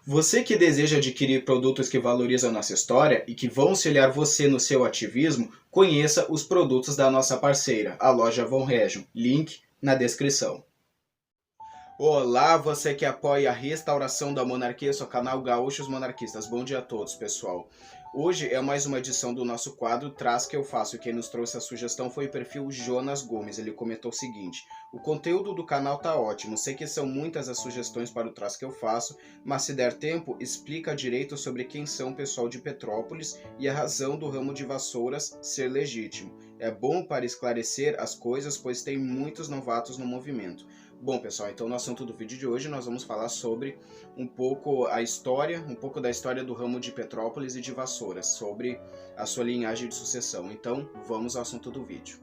Você que deseja adquirir produtos que valorizam nossa história e que vão auxiliar você no seu ativismo, conheça os produtos da nossa parceira, a loja Von Region. Link na descrição. Olá, você que apoia a restauração da monarquia, seu canal Gaúchos Monarquistas. Bom dia a todos, pessoal. Hoje é mais uma edição do nosso quadro Traz que eu faço. Quem nos trouxe a sugestão foi o perfil Jonas Gomes. Ele comentou o seguinte: o conteúdo do canal tá ótimo, sei que são muitas as sugestões para o Traz que eu faço, mas se der tempo, explica direito sobre quem são o pessoal de Petrópolis e a razão do ramo de vassouras ser legítimo. É bom para esclarecer as coisas, pois tem muitos novatos no movimento. Bom, pessoal, então no assunto do vídeo de hoje nós vamos falar sobre um pouco da história do ramo de Petrópolis e de Vassouras, sobre a sua linhagem de sucessão. Então, vamos ao assunto do vídeo.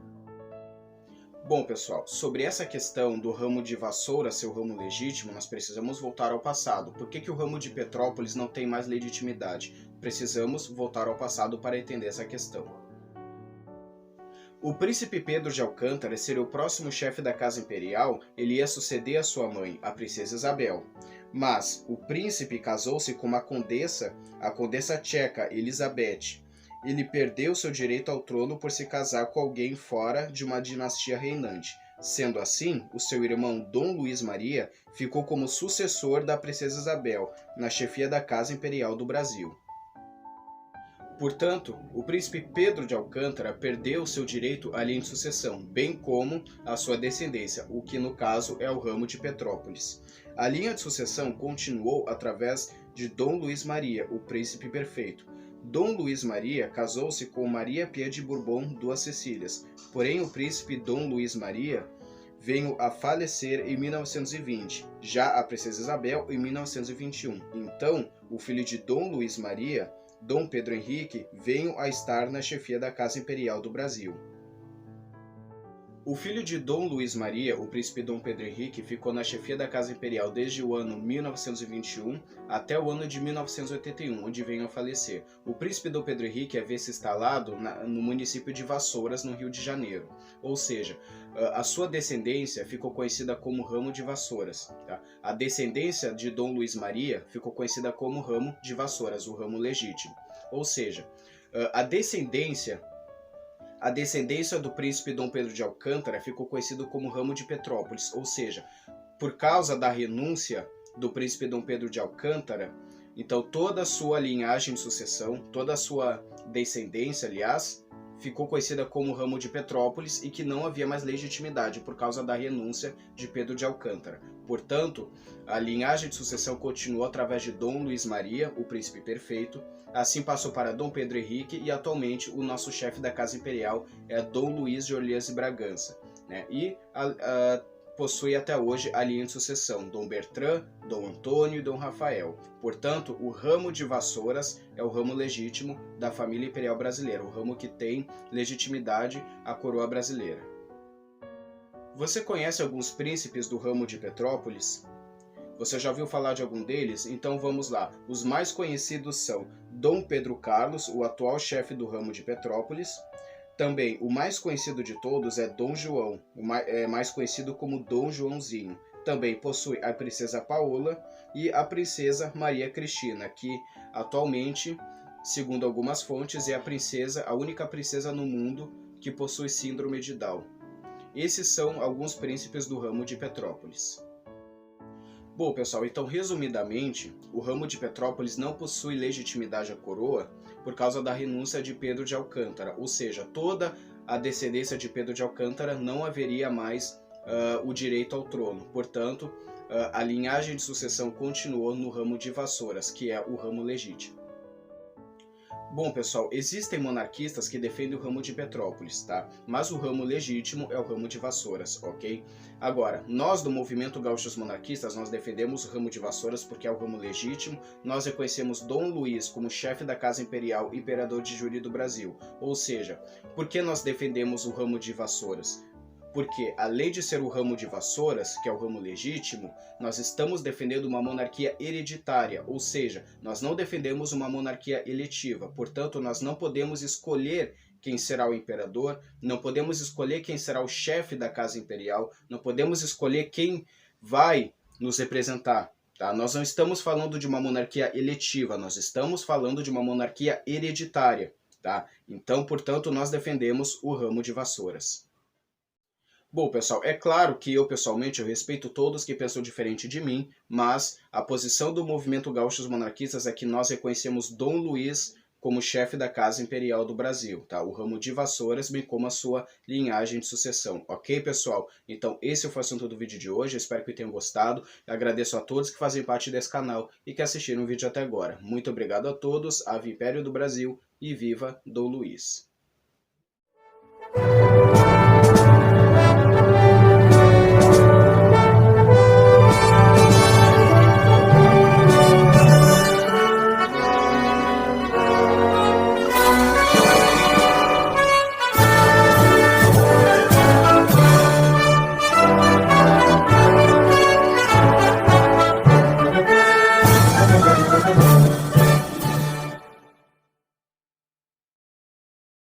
Bom, pessoal, sobre essa questão do ramo de Vassoura ser o ramo legítimo, nós precisamos voltar ao passado. Por que o ramo de Petrópolis não tem mais legitimidade? Precisamos voltar ao passado para entender essa questão. O príncipe Pedro de Alcântara seria o próximo chefe da casa imperial. Ele ia suceder a sua mãe, a princesa Isabel. Mas o príncipe casou-se com a condessa tcheca Elizabeth. Ele perdeu seu direito ao trono por se casar com alguém fora de uma dinastia reinante. Sendo assim, o seu irmão Dom Luís Maria ficou como sucessor da princesa Isabel na chefia da casa imperial do Brasil. Portanto, o príncipe Pedro de Alcântara perdeu seu direito à linha de sucessão, bem como a sua descendência, o que no caso é o ramo de Petrópolis. A linha de sucessão continuou através de Dom Luís Maria, o príncipe perfeito. Dom Luís Maria casou-se com Maria Pia de Bourbon Duas Cecílias, porém o príncipe Dom Luís Maria veio a falecer em 1920, já a princesa Isabel em 1921. Então, o filho de Dom Luís Maria, Dom Pedro Henrique, veio a estar na chefia da Casa Imperial do Brasil. O filho de Dom Luís Maria, o príncipe Dom Pedro Henrique, ficou na chefia da Casa Imperial desde o ano 1921 até o ano de 1981, onde veio a falecer. O príncipe Dom Pedro Henrique havia se instalado no município de Vassouras, no Rio de Janeiro. Ou seja, a sua descendência ficou conhecida como ramo de Vassouras. Tá? A descendência de Dom Luís Maria ficou conhecida como ramo de Vassouras, o ramo legítimo. Ou seja, a descendência do príncipe Dom Pedro de Alcântara ficou conhecido como ramo de Petrópolis, ou seja, por causa da renúncia do príncipe Dom Pedro de Alcântara, então toda a sua linhagem de sucessão, toda a sua descendência, aliás, ficou conhecida como ramo de Petrópolis e que não havia mais legitimidade por causa da renúncia de Pedro de Alcântara. Portanto, a linhagem de sucessão continuou através de Dom Luís Maria, o príncipe perfeito, assim passou para Dom Pedro Henrique e atualmente o nosso chefe da Casa Imperial é Dom Luís de Orleans e Bragança, né? E possui até hoje a linha de sucessão Dom Bertrand, Dom Antônio e Dom Rafael. Portanto, o ramo de Vassouras é o ramo legítimo da família imperial brasileira, o ramo que tem legitimidade à coroa brasileira. Você conhece alguns príncipes do ramo de Petrópolis? Você já ouviu falar de algum deles? Então vamos lá. Os mais conhecidos são Dom Pedro Carlos, o atual chefe do ramo de Petrópolis. Também, o mais conhecido de todos é Dom João, mais conhecido como Dom Joãozinho. Também possui a princesa Paola e a princesa Maria Cristina, que atualmente, segundo algumas fontes, é a única princesa no mundo que possui síndrome de Down. Esses são alguns príncipes do ramo de Petrópolis. Bom, pessoal, então resumidamente, o ramo de Petrópolis não possui legitimidade à coroa por causa da renúncia de Pedro de Alcântara, ou seja, toda a descendência de Pedro de Alcântara não haveria mais o direito ao trono. Portanto, a linhagem de sucessão continuou no ramo de Vassouras, que é o ramo legítimo. Bom, pessoal, existem monarquistas que defendem o ramo de Petrópolis, tá? Mas o ramo legítimo é o ramo de Vassouras, ok? Agora, nós do movimento Gaúchos Monarquistas, nós defendemos o ramo de Vassouras porque é o ramo legítimo. Nós reconhecemos Dom Luís como chefe da Casa Imperial, imperador de júri do Brasil. Ou seja, por que nós defendemos o ramo de Vassouras? Porque, além de ser o ramo de Vassouras, que é o ramo legítimo, nós estamos defendendo uma monarquia hereditária, ou seja, nós não defendemos uma monarquia eletiva. Portanto, nós não podemos escolher quem será o imperador, não podemos escolher quem será o chefe da Casa Imperial, não podemos escolher quem vai nos representar. tá? Nós não estamos falando de uma monarquia eletiva, nós estamos falando de uma monarquia hereditária, tá? Então, portanto, nós defendemos o ramo de vassouras. Bom, pessoal, é claro que eu, pessoalmente, eu respeito todos que pensam diferente de mim, mas a posição do movimento Gaúchos Monarquistas é que nós reconhecemos Dom Luiz como chefe da Casa Imperial do Brasil, tá? O ramo de vassouras, bem como a sua linhagem de sucessão, ok, pessoal? Então, esse foi o assunto do vídeo de hoje, eu espero que tenham gostado, eu agradeço a todos que fazem parte desse canal e que assistiram o vídeo até agora. Muito obrigado a todos, ave Império do Brasil e viva Dom Luiz!